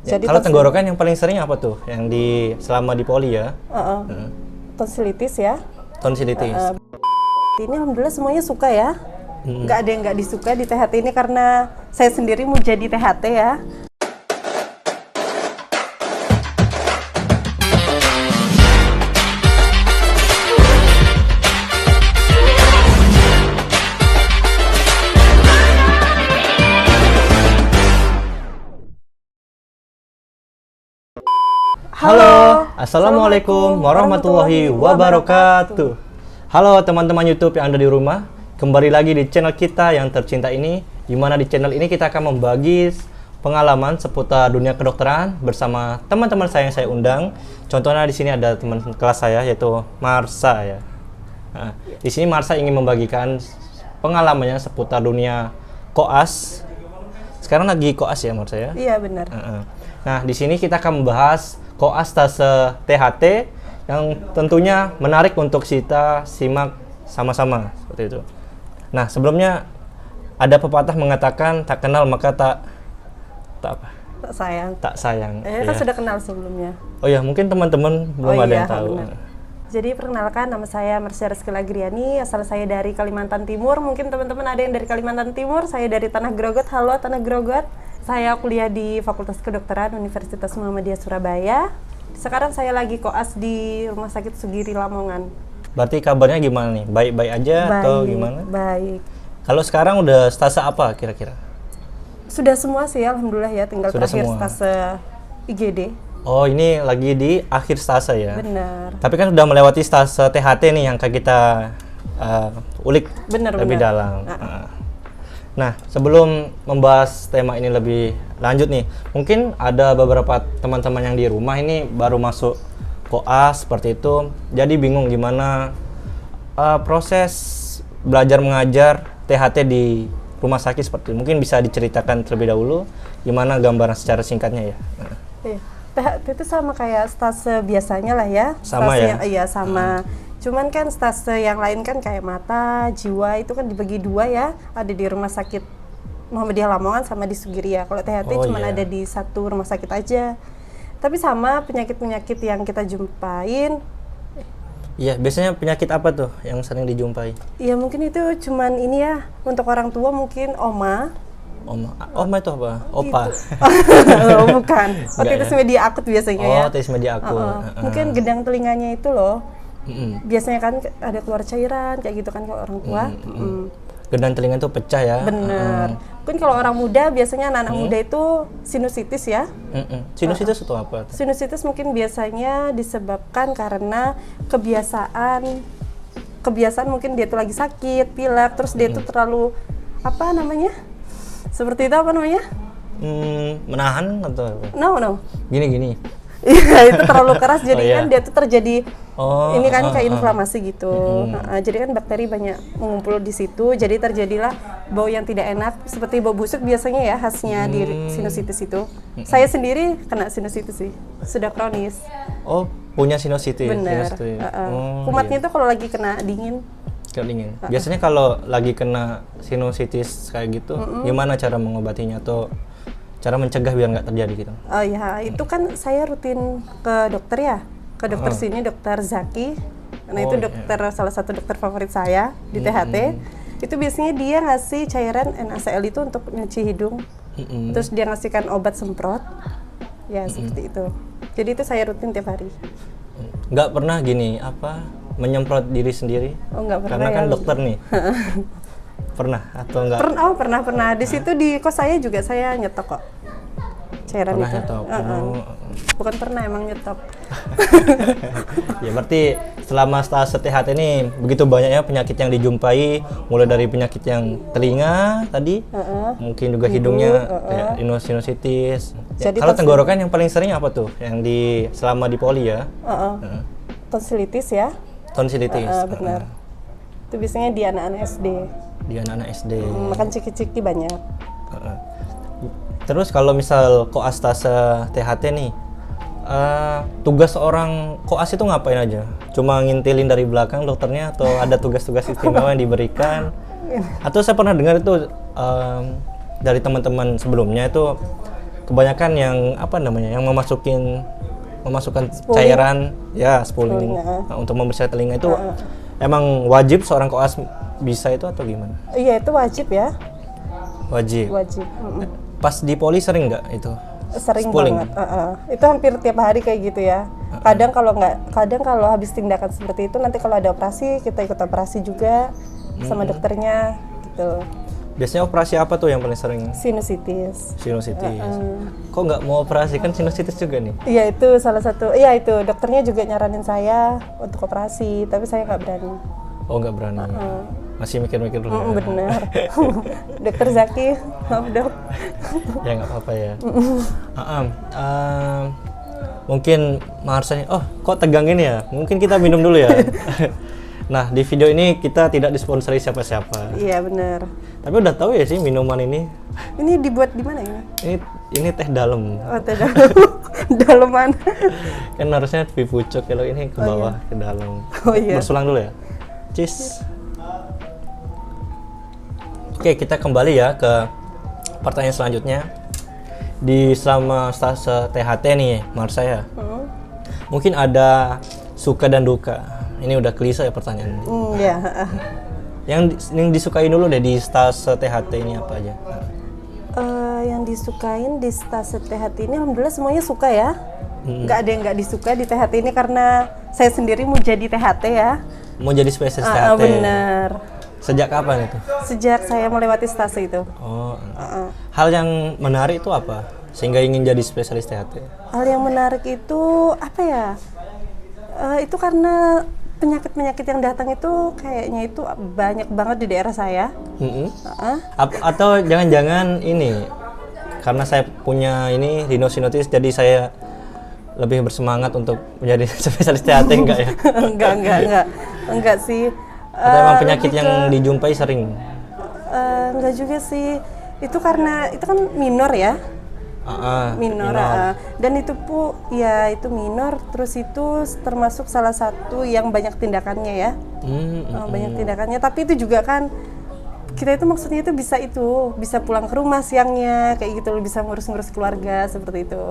Jadi kalau tenggorokan yang paling sering apa tuh? Yang selama di poli ya? Tonsilitis ya. Tonsilitis. Ini alhamdulillah semuanya suka ya. Nggak ada yang nggak disuka di THT ini karena saya sendiri mau jadi THT ya. Halo, Assalamualaikum warahmatullahi wabarakatuh. Halo teman-teman YouTube yang ada di rumah, kembali lagi di channel kita yang tercinta ini, di mana di channel ini kita akan membagi pengalaman seputar dunia kedokteran bersama teman-teman saya yang saya undang. Contohnya di sini ada teman kelas saya yaitu Marsha ya. Nah, di sini Marsha ingin membagikan pengalamannya seputar dunia koas. Sekarang lagi koas ya Marsha ya? Iya benar. Nah, di sini kita akan membahas koas tase THT yang tentunya menarik untuk kita simak sama-sama seperti itu. Nah, sebelumnya ada pepatah mengatakan tak kenal maka tak apa? Tak sayang. Tak sayang. Kan sudah kenal sebelumnya. Oh ya, mungkin teman-teman belum ada yang tahu. Benar. Jadi perkenalkan, nama saya Marsha Rizky Lagriani, asal saya dari Kalimantan Timur. Mungkin teman-teman ada yang dari Kalimantan Timur, saya dari Tanah Grogot. Halo Tanah Grogot. Saya kuliah di Fakultas Kedokteran Universitas Muhammadiyah Surabaya. Sekarang saya lagi koas di Rumah Sakit Sugiri Lamongan. Berarti kabarnya gimana nih? Baik-baik aja atau gimana? Baik. Kalau sekarang udah stase apa kira-kira? Sudah semua sih, alhamdulillah ya. Tinggal Sudah terakhir semua. stase IGD. Oh, ini lagi di akhir stase ya? Benar. Tapi kan sudah melewati stase THT nih yang kita ulik lebih dalam. Nah, sebelum membahas tema ini lebih lanjut nih, mungkin ada beberapa teman-teman yang di rumah ini baru masuk koas seperti itu, jadi bingung gimana proses belajar mengajar THT di rumah sakit seperti itu. Mungkin bisa diceritakan terlebih dahulu gimana gambaran secara singkatnya ya. Iya. THT itu sama kayak stase biasanya lah ya. Sama stase ya? Yang, iya sama. Cuman kan stase yang lain kan kayak mata, jiwa itu kan dibagi dua ya. Ada di Rumah Sakit Muhammadiyah Lamongan sama di Sugiri ya. Kalau THT cuma ada di satu rumah sakit aja. Tapi sama penyakit-penyakit yang kita jumpain. Iya, biasanya penyakit apa tuh yang sering dijumpai? Iya mungkin itu cuman ini ya, untuk orang tua mungkin oma. Oma itu apa? Opa? Oh, bukan. Otitis media akut biasanya ya. Otitis media akut. Mungkin gedang telinganya itu loh. Biasanya kan ada keluar cairan kayak gitu kan kalau orang tua. Gedang telinga itu pecah ya. Bener. Mungkin kalau orang muda biasanya anak-anak muda itu sinusitis ya. Sinusitis itu apa? Sinusitis mungkin biasanya disebabkan karena kebiasaan mungkin dia tuh lagi sakit, pilek, terus dia tuh terlalu apa namanya? Seperti itu apa namanya? Menahan atau apa? No. Gini. Iya, itu terlalu keras jadi kan dia tuh terjadi ini kan kayak inflamasi gitu. Jadi kan bakteri banyak mengumpul di situ, jadi terjadilah bau yang tidak enak seperti bau busuk biasanya ya khasnya di sinusitis itu. Saya sendiri kena sinusitis sih, sudah kronis. Oh, punya sinusitis. Benar. Kumatnya itu kalau lagi kena dingin. Biasanya kalau lagi kena sinusitis kayak gitu, gimana cara mengobatinya atau cara mencegah biar nggak terjadi gitu? Oh ya, itu kan saya rutin ke dokter ya, ke dokter sini, dokter Zaki. Nah itu dokter salah satu dokter favorit saya di THT. Itu biasanya dia ngasih cairan NaCl itu untuk nyuci hidung. Terus dia ngasihkan obat semprot. Ya seperti itu. Jadi itu saya rutin tiap hari. Nggak pernah gini menyemprot diri sendiri? Oh nggak pernah. Karena kan ya. dokter nih. Pernah atau enggak? Pernah. Di situ di kos saya juga saya nyetok kok cairan pernah itu. Nyetok. Bukan pernah, emang nyetok. Ya berarti selama stase THT ini begitu banyaknya penyakit yang dijumpai, mulai dari penyakit yang telinga tadi, mungkin juga hidungnya kayak sinusitis. Kalau tenggorokan yang paling sering apa tuh? Yang selama di poli ya? Tonsilitis ya. Tonsilitis. Benar. Itu biasanya di anak-anak SD. Di anak-anak SD. Makan ciki-ciki banyak. Terus kalau misal koas tase THT nih, tugas orang koas itu ngapain aja? Cuma ngintilin dari belakang dokternya atau ada tugas-tugas istimewa yang diberikan? Atau saya pernah dengar itu dari teman-teman sebelumnya itu kebanyakan yang apa namanya, yang memasukkan Spooling. cairan, ya spooling, Spooling, nah, untuk membersihkan telinga itu emang wajib seorang koas bisa itu atau gimana? Iya, itu wajib ya. Wajib. Wajib. Pas di poli sering nggak itu? Sering Spooling? banget. Itu hampir tiap hari kayak gitu ya. Kadang kalau habis tindakan seperti itu, nanti kalau ada operasi kita ikut operasi juga sama dokternya gitu. Biasanya operasi apa tuh yang paling sering? Sinusitis. Sinusitis. Kok nggak mau operasi, kan sinusitis juga nih? Iya, itu salah satu. Iya, itu dokternya juga nyaranin saya untuk operasi, tapi saya nggak berani. Oh, nggak berani. Masih mikir-mikir dulu. Ya? Bener. Dokter Zaki, maaf dok. Ya nggak apa-apa ya. Mungkin Marsanya, oh kok tegang ini ya? Mungkin kita minum dulu ya. Nah, di video ini kita tidak disponsori siapa-siapa. Iya, bener. Tapi udah tahu ya sih minuman ini. Ini dibuat di mana ini? Ini teh dalam. Oh, teh dalam. Dalaman. Kan harusnya lebih pucuk, kalau ini ke bawah, ke dalam. Oh iya. Bersulang dulu ya. Cheers. Oke, kita kembali ya ke pertanyaan selanjutnya. Selama stase THT nih, Marsha ya. Mungkin ada suka dan duka. Ini udah klise ya pertanyaan. Iya. Yang disukai dulu deh di stase THT ini apa aja? Yang disukain di stase THT ini alhamdulillah semuanya suka ya. Nggak ada yang nggak disuka di THT ini karena saya sendiri mau jadi THT ya. Mau jadi spesialis THT? Bener. Sejak kapan itu? Sejak saya melewati stase itu. Oh. Hal yang menarik itu apa? Sehingga ingin jadi spesialis THT? Hal yang menarik itu apa ya? Itu karena penyakit-penyakit yang datang itu kayaknya itu banyak banget di daerah saya. Atau jangan-jangan ini karena saya punya ini rhinosinusitis, jadi saya lebih bersemangat untuk menjadi spesialis THT enggak ya? enggak sih. Atau emang penyakit yang dijumpai sering? Enggak juga sih. Itu karena itu kan minor ya. Minor. Dan itu itu minor, terus itu termasuk salah satu yang banyak tindakannya ya. Banyak tindakannya, tapi itu juga kan kita itu maksudnya itu bisa pulang ke rumah siangnya kayak gitu, bisa ngurus-ngurus keluarga seperti itu.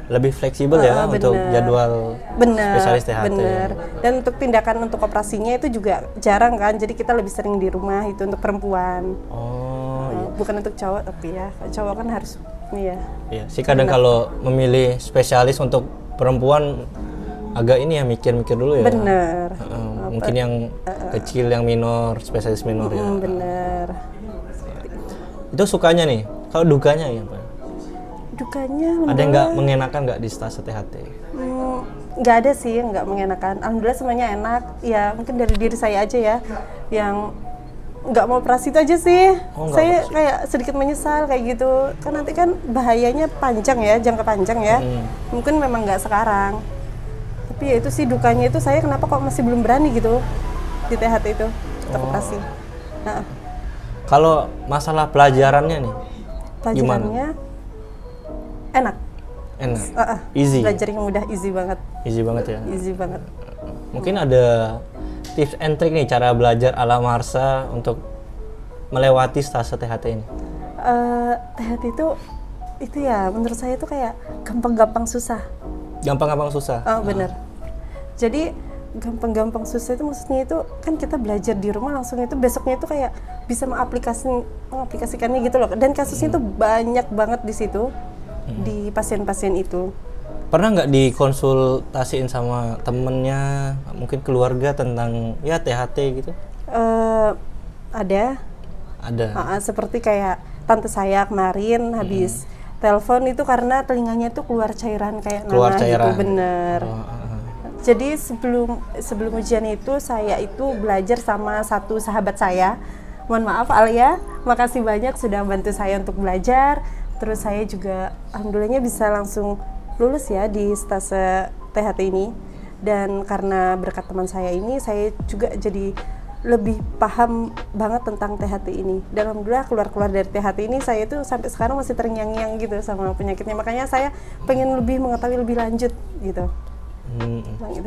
Lebih fleksibel ya untuk jadwal spesialis THT. Bener. Dan untuk tindakan untuk operasinya itu juga jarang kan, jadi kita lebih sering di rumah itu untuk perempuan. Bukan untuk cowok, tapi ya cowok kan harus Iya sih, kadang kalau memilih spesialis untuk perempuan agak ini ya, mikir-mikir dulu ya. Bener. Mungkin yang kecil, yang minor, spesialis minor ya. Bener. Itu sukanya nih. Kalau dukanya ya Pak? Dukanya ada yang nggak mengenakan nggak di stase THT? Nggak ada sih yang nggak mengenakan. Alhamdulillah semuanya enak. Ya mungkin dari diri saya aja ya yang nggak mau operasi itu aja sih. Saya kayak sedikit menyesal kayak gitu. Kan nanti kan bahayanya panjang ya, jangka panjang ya. Mungkin memang nggak sekarang. Tapi ya itu sih dukanya itu, saya kenapa kok masih belum berani gitu di THT itu untuk operasi. Kalau masalah pelajarannya nih, pelajarannya gimana? Enak. Easy. Belajarnya mudah, easy banget. Easy banget ya. Easy banget. Mungkin ada tips and trick nih cara belajar ala Marsha untuk melewati stase THT ini? THT itu ya menurut saya itu kayak gampang-gampang susah. Gampang-gampang susah? Bener. Jadi gampang-gampang susah itu maksudnya itu kan kita belajar di rumah langsung itu besoknya itu kayak bisa mengaplikasikannya gitu loh. Dan kasusnya itu banyak banget di situ, di pasien-pasien itu. Pernah nggak dikonsultasiin sama temennya, mungkin keluarga tentang ya THT gitu? Ada. Seperti kayak tante saya kemarin habis telepon itu karena telinganya tuh keluar cairan kayak nanah gitu, bener. Jadi sebelum ujian itu saya itu belajar sama satu sahabat saya. Mohon maaf Alia, makasih banyak sudah bantu saya untuk belajar. Terus saya juga alhamdulillahnya bisa langsung lulus ya di stase THT ini. Dan karena berkat teman saya ini, saya juga jadi lebih paham banget tentang THT ini. Dan alhamdulillah keluar dari THT ini saya itu sampai sekarang masih terngiang-ngiang gitu sama penyakitnya. Makanya saya pengen lebih mengetahui lebih lanjut gitu.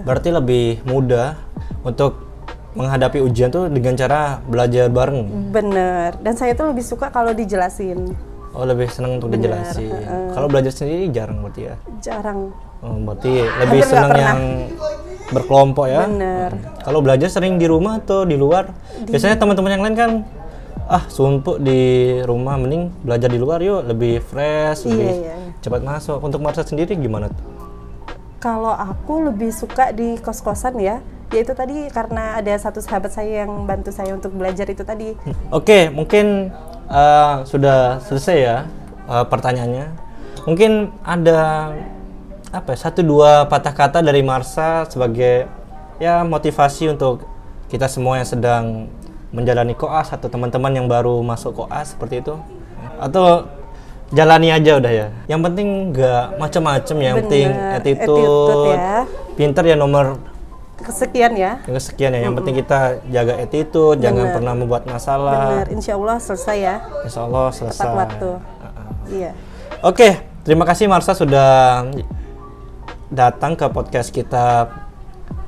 Berarti lebih mudah untuk menghadapi ujian tuh dengan cara belajar bareng. Bener. Dan saya tuh lebih suka kalau dijelasin. Oh, lebih senang untuk Bener, dijelasin. Kalau belajar sendiri jarang berarti ya? Jarang. Oh, berarti lebih Hampir nggak senang pernah. yang berkelompok ya? Bener. Kalau belajar sering di rumah atau di luar? Biasanya teman-teman yang lain kan, sumpuk di rumah, mending belajar di luar yuk, lebih fresh, lebih Iya. cepat masuk. Untuk Marsha sendiri gimana tuh? Kalau aku lebih suka di kos-kosan ya, yaitu tadi karena ada satu sahabat saya yang bantu saya untuk belajar itu tadi. Oke, mungkin sudah selesai ya pertanyaannya. Mungkin ada satu dua patah kata dari Marsha sebagai ya motivasi untuk kita semua yang sedang menjalani koas atau teman-teman yang baru masuk koas seperti itu, atau jalani aja udah ya. Yang penting nggak macam-macam, yang penting Bener, attitude, attitude ya. pinter ya nomor Kesekian ya. yang sekian ya. Yang penting kita jaga attitude, jangan Bener. pernah membuat masalah. Bener, insya Allah selesai ya. Insya Allah selesai. Tepat waktu. Iya. Oke, terima kasih Marsha sudah datang ke podcast kita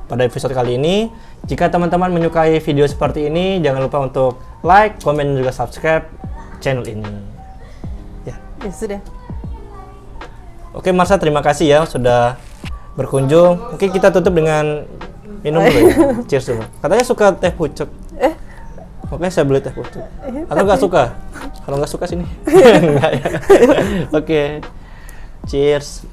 pada episode kali ini. Jika teman-teman menyukai video seperti ini, jangan lupa untuk like, komen, dan juga subscribe channel ini. Ya. Ya sudah. Oke Marsha, terima kasih ya sudah berkunjung. Mungkin kita tutup dengan minum dulu ya. Cheers dulu. Katanya suka teh pucuk. Oke, saya beli teh pucuk. Atau nggak suka? Kalau nggak suka sini. Nggak ya. Oke. Cheers.